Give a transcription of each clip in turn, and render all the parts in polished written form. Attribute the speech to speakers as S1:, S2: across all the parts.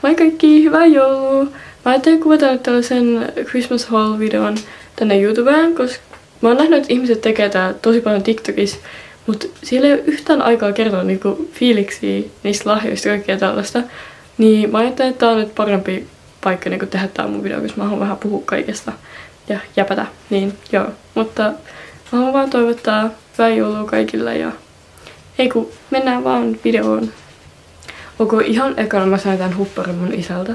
S1: Moi kaikki, hyvää joulua! Mä ajattelin kuvata nyt tällaisen Christmas haul-videon tänne YouTubeen, koska mä oon nähnyt, että ihmiset tekee tää tosi paljon TikTokissa, mutta siellä ei ole yhtään aikaa kertoa niinku fiiliksiä niistä lahjoista ja kaikkea tällaista. Niin mä ajattelin, että tää on nyt parempi paikka niinku tehdä tää mun video, koska mä haluan vähän puhua kaikesta ja jäpätä. Niin joo, mutta mä haluan vaan toivottaa hyvää joulua kaikille ja ei kun mennään vaan videoon. Ihan ekana mä sain tän hupparin mun isältä.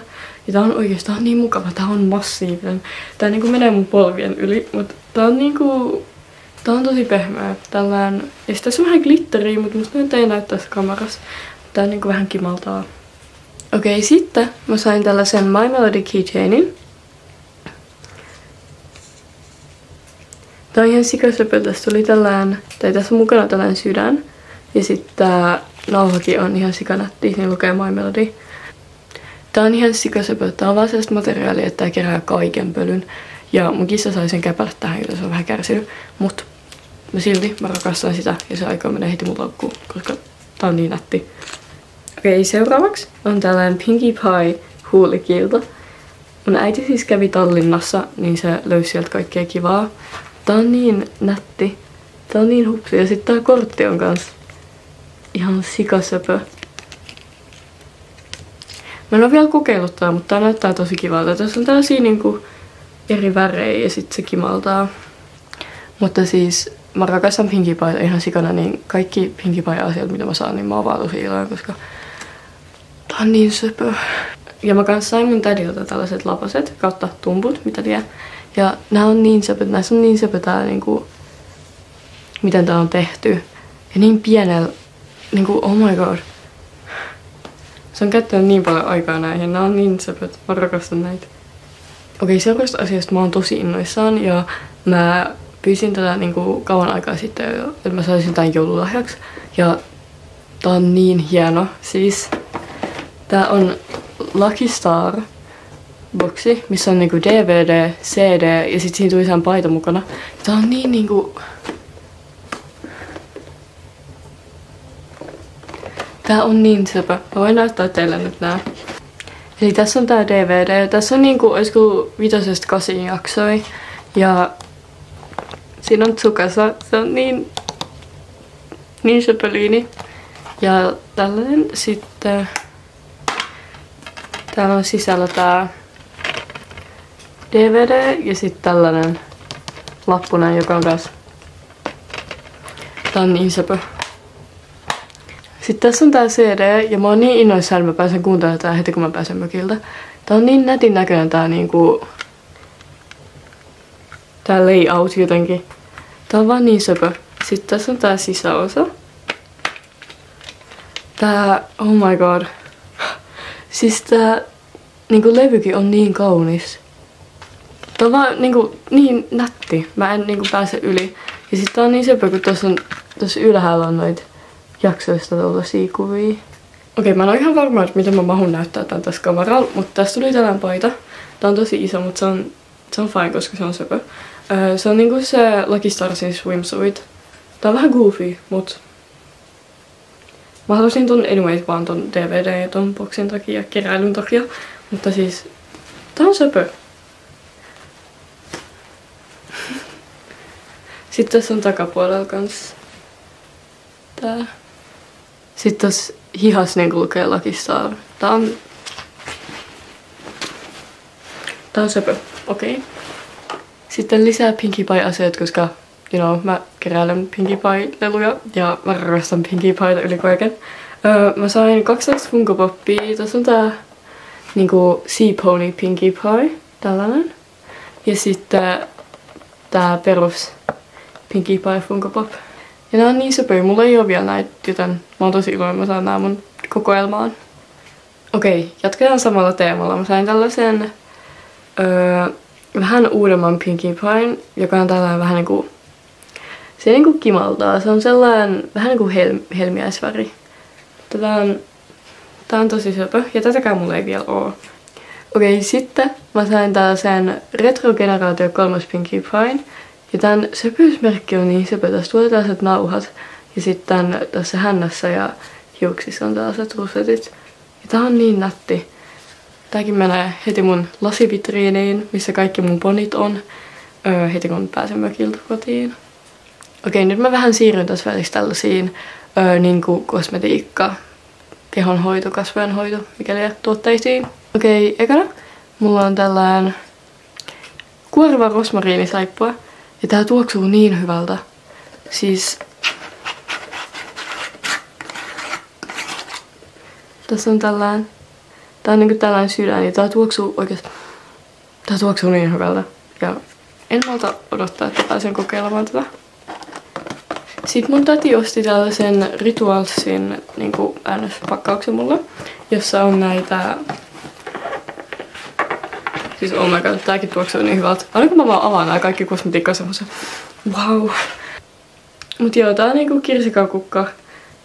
S1: Ja tää on oikeastaan niin mukava, tää on massiivinen. Tää niinku menee mun polvien yli, mutta tää on niinku... Tää on tosi pehmeä. Tällään... Ja sit tässä on vähän glitteriä, mutta musta nyt ei näy tässä kamerassa. Tää niinku vähän kimaltaa. Okei, sitten mä sain tällaisen My Melody keychainin. Tää on ihan sikasöpö. Tässä tuli tällään... Tai tässä on mukana tällään sydän. Ja sitten tää nauhakin on ihan sikanätti, niin lukee My Melody. Tää on ihan sikasöpö. Tää on vaan sellaista materiaalia, että tää kerää kaiken pölyn. Ja mun kissa sai sen käpällä tähän, joten se on vähän kärsinyt. Mut mä rakastan sitä ja se aika menee heti mun laukkuun, koska tää on niin nätti. Okei, seuraavaksi on tällainen Pinkie Pie huulikilta. Mun äiti siis kävi Tallinnassa, niin se löysi sieltä kaikkea kivaa. Tää on niin nätti. Tää on niin hupsi ja sit tää kortti on kans ihan sikasöpö. Mä en oo vielä kokeillut tää, mutta tää näyttää tosi kivalta. Tässä on tällaisia niinku eri värejä ja sit se kimaltaa. Mutta siis mä rakastan Pinkie Pieta ihan sikana, niin kaikki Pinkie Pie-asiat mitä mä saan, niin mä oon vaan tosi iloinen, koska tää on niin söpö. Ja mä kans sain mun tädiltä tällaiset lapaset kautta tumput, mitä tiedä. Ja nää on niin söpö, näissä on niin söpö tää niinku, miten tää on tehty. Ja niin pienellä, niinku oh my god. Se on käyttänyt niin paljon aikaa näihin, nää on niin söpöt, mä rakastan näitä. Okei, seuraavasta asiasta mä oon tosi innoissaan ja mä pyysin tätä niinku kauan aikaa sitten, että mä saisin tämän joululahjaksi. Ja tää on niin hieno. Siis tää on Lucky Star boksi, missä on niinku DVD, CD ja sit siinä tuli sen paita mukana. Tää on niin niinku... Tää on niin söpö. Mä voin näyttää teille nyt nää. Eli tässä on tää DVD. Tässä on niinku, olisiko 5-8 jaksoi. Ja siinä on Tsukasa. Se on niin söpöliini. Ja tällainen sitten. Täällä on sisällä tää DVD ja sitten tällainen lappunen, joka on kanssa. Tää on niin söpö. Sitten tässä on tää CD ja mä oon niin innoissaan, että mä pääsen kuuntelemaan tää heti kun mä pääsen mökiltä. Tää on niin nätin näköinen tää niinku... Tää layout jotenkin. Tää on vaan niin söpö. Sitten tässä on tää sisäosa. Tää... Oh my god. Siis tää... Niinku levykin on niin kaunis. Tää on vaan niinku niin nätti. Mä en niinku pääse yli. Ja sit tää on niin söpö, kun tossa ylhäällä on noit jaksoista tollasia kuvia. Okei, mä en oo ihan varma, että miten mä mahun näyttää tän tässä kameralla, mutta tässä tuli tällainen paita. Tää on tosi iso, mutta se on fine, koska se on söpö. Se on niinku se Lucky Starsin swimsuit. Tää on vähän goofy, mut mä halusin ton anyways vaan ton DVD ja ton boxin takia ja keräilyn takia. Mutta siis, tää on söpö. Sitten tässä on takapuolella kans tää. Sitten tossa hihas niinku lukee Lucky Star. Tää on söpö, okei. Sitten lisää Pinkie Pie-asioita, koska you know, mä keräilen Pinkie Pie-leluja ja mä rakastan Pinkie Pieta yli kaiken. Mä sain 2 Funko Poppia. Tässä on tää niinku Sea Pony Pinkie Pie, tällainen. Ja sitten tää perus Pinkie Pie Funko Pop. Ja nää on niin söpöjä, mulla ei oo vielä näitä, joten mä oon tosi iloinen, mä saan nää mun kokoelmaan. Okei, jatketaan samalla teemalla. Mä sain tällaisen vähän uudemman Pinkie Pien, joka on tällainen vähän niinku... Se niinku kimaltaa, se on sellainen vähän niinku helmiäisväri. Tää on tosi söpö ja tätäkään mulla ei vielä oo. Okei, sitten mä sain tällaisen Retro Generaatio 3 Pinkie Pien. Ja tän söpyysmerkki on niin söpö. Tässä tulee tällaiset nauhat. Ja sitten tässä hännässä ja hiuksissa on tällaiset rusetit. Ja tää on niin nätti. tääkin menee heti mun lasivitriiniin, missä kaikki mun bonit on. Heti kun pääsen mökiltä kotiin. Okei, nyt mä vähän siirryn tässä välissä tällaisiin niinku kosmetiikka, kehonhoito, kasvojenhoito, mikäli tuotteisiin. Okei, ekana mulla on tällainen kuoriva rosmariinisaippua. Ja tää tuoksuu niin hyvältä. Siis tässä on tällainen. Tää on niinku tällainen sydän ja tää tuoksuu oikeesti. Tää tuoksuu niin hyvältä. Ja en malta odottaa, että pääsen kokeilemaan tätä. Sitten mun tati osti tällaisen Ritualsin niinku NS-pakkauksen mulle, jossa on näitä. Siis oh my god, tääkin tuoksuu niin hyvältä. Aina kun mä vaan avaan nää kaikki kosmetiikkaa semmosen. Wow. Mut joo, tää on niinku kirsikakukka,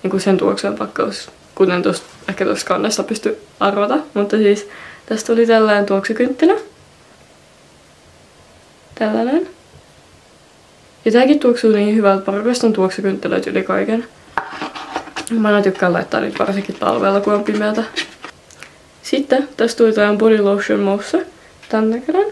S1: niinku sen tuoksujen pakkaus. Kuten ehkä tuossa kannessa pystyy arvata. Mutta siis tästä tuli tällainen tuoksukynttilä. Tällainen. Ja tääkin tuoksuu niin hyvältä. Mä rakastan tuoksukynttilöitä yli kaiken. Mä aina tykkään laittaa niitä varsinkin talvella, kun on pimeätä. Sitten tästä tuli tää body lotion mousse. Tän näköinen.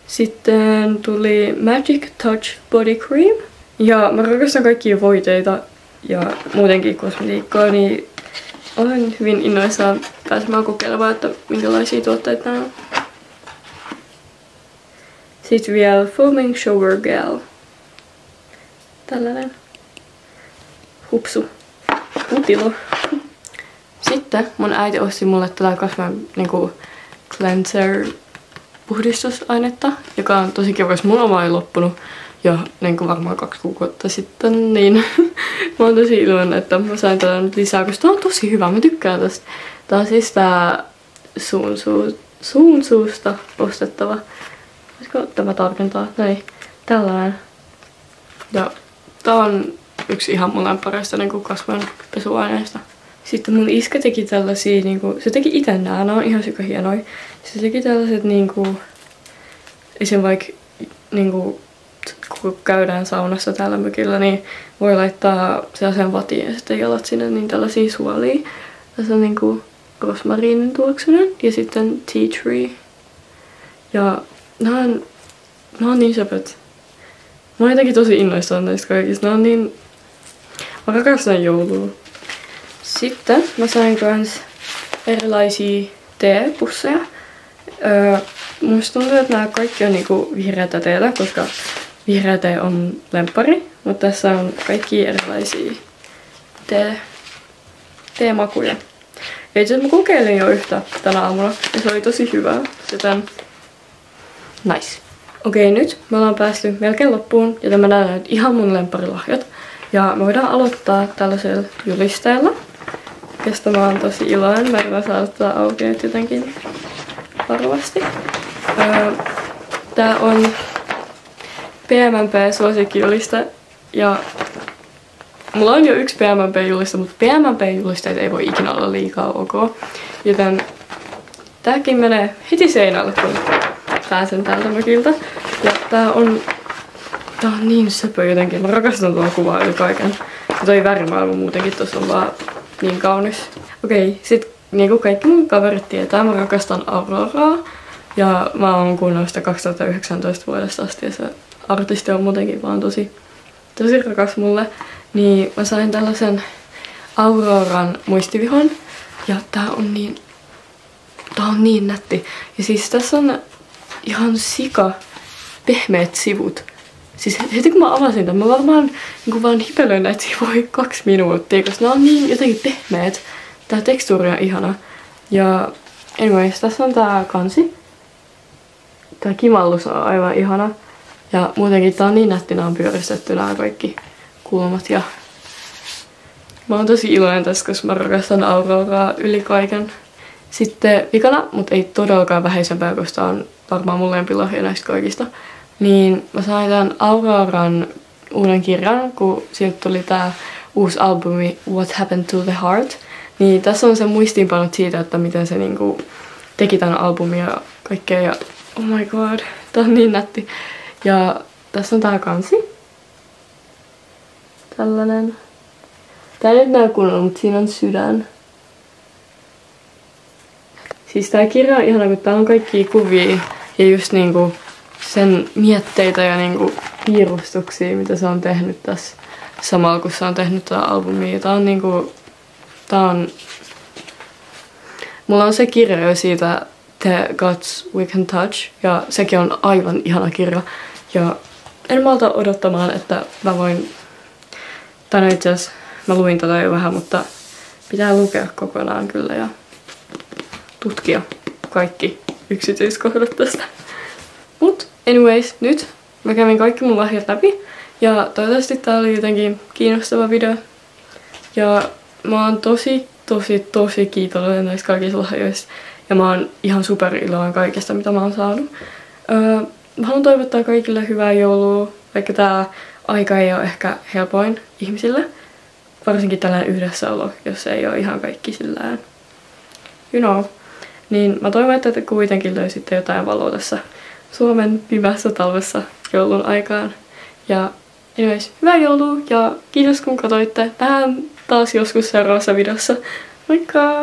S1: Sitten tuli Magic Touch Body Cream. Ja mä rakastan kaikkia voiteita ja muutenkin kosmetiikkaa, niin olen hyvin innoissaan pääsemään kokeilemaan, että minkälaisia tuotteita nämä on. Sitten vielä Foaming Shower Gel. Tällainen. Hupsu. Utilo. Sitten mun äiti osti mulle tätä kasvojen niinku cleanser puhdistusainetta, joka on tosi kiva, koska mun oma ei loppunut jo niin varmaan 2 kuukautta sitten, niin mä oon tosi iloinen, että mä sain tätä nyt lisää, koska tää on tosi hyvä, mä tykkään tästä. Tää on siis tää suun suusta ostettava. Voisiko tämä tarkentaa? Näin. Tällainen. Ja tää on yksi ihan mun lämpäreistä niin kasvojen pesuaineista. Sitten mun iskä teki tällaisia, niinku, se teki ite nää on ihan sykä hienoja. Se teki tällaiset niinku, esim. Vaikka niinku, kun käydään saunassa täällä mökillä, niin voi laittaa sellaisen vatiin ja sitten jalat sinne niin tällaisia suolia. Tässä on niinku rosmariinin tuoksunen ja sitten tea tree. Ja nää on niin söpöt. Mä oon jotenkin tosi innoissaan näistä kaikista. Nää on niin. Mä rakastan joulua. Sitten mä sain kans erilaisia teepusseja. Musta tuntuu, että nämä kaikki on niinku vihreätä teetä, koska vihreä tee on lemppari. Mutta tässä on kaikki erilaisia teemakuja. Ja itse asiassa mä kokeilin jo yhtä tänä aamuna ja se oli tosi hyvää. Joten nice. Okei, nyt me ollaan päästy melkein loppuun, joten mä näen nyt ihan mun lempparilahjat. Ja me voidaan aloittaa tällaisella julisteella, josta mä oon tosi iloinen. Mä yritän saada tätä auki nyt jotenkin varovasti. Tää on PMMP-suosikkijuliste. Ja mulla on jo yksi PMMP-juliste, mutta PMMP-julisteet ei voi ikinä olla liikaa ok. Joten tääkin menee heti seinälle, kun pääsen täältä mökiltä. Ja tää on niin söpö jotenkin. Mä rakastan tuota kuvaa yli kaiken. Ja toi värimaailma muutenkin tossa on vaan niin kaunis. Okei, sit niinku kaikki mun kaverit tietää, mä rakastan Auroraa. Ja mä oon kuunnellut sitä 2019 vuodesta asti ja se artisti on muutenkin vaan tosi rakas mulle. Niin mä sain tällaisen Auroran muistivihon. Ja tää on niin nätti. Ja siis tässä on ihan sika pehmeät sivut. Siis heti kun mä avasin tämän, mä varmaan niin vaan hipelöin näitä sivuja 2 minuuttia, koska ne on niin jotenkin pehmeät. Tää tekstuuri on ihana. Ja anyways, tässä on tää kansi. Tää kimallus on aivan ihana. Ja muutenkin tää on niin nätti, nää on pyöristetty nää kaikki kulmat. Ja mä oon tosi iloinen tästä, koska mä rakastan Auroraa yli kaiken. Sitten vikana, mutta ei todellakaan vähäisempää, koska tää on varmaan mun lempilahja näistä kaikista. Niin mä sain tämän Auroran uuden kirjan, kun sieltä tuli tää uusi albumi What Happened to the Heart. Niin tässä on se muistiinpanot siitä, että miten se niinku teki tämän albumin ja kaikkea. Ja oh my god, tää on niin nätti. Ja tässä on tää kansi. Tällainen. Tää ei nyt näy kunnolla, mutta siinä on sydän. Siis tää kirja on ihana, kun täällä on kaikkia kuvia ja just niinku sen mietteitä ja niinku piirustuksia, mitä se on tehnyt tässä samalla, kun se on tehnyt tätä albumia. Tää on niinku... Mulla on se kirja jo siitä The Gods We Can Touch, ja sekin on aivan ihana kirja. Ja en malta odottamaan, että mä voin... Tai no itse asiassa mä luin tätä jo vähän, mutta pitää lukea kokonaan kyllä ja tutkia kaikki yksityiskohdat tästä. Mut anyways, nyt mä kävin kaikki mun lahjat läpi. Ja toivottavasti tää oli jotenkin kiinnostava video. Ja mä oon tosi kiitollinen näistä kaikista lahjoista. Ja mä oon ihan super iloinen kaikesta, mitä mä oon saanut. Mä haluan toivottaa kaikille hyvää joulua, vaikka tää aika ei ole ehkä helpoin ihmisille. Varsinkin tällainen yhdessäolo, jos ei ole ihan kaikki sillään, you know. Niin mä toivon, että te kuitenkin löysitte jotain valoa tässä Suomen pimeässä talvessa joulun aikaan. Ja anyways, hyvää joulua ja kiitos kun katsoitte. Nähdään taas joskus seuraavassa videossa. Moikka!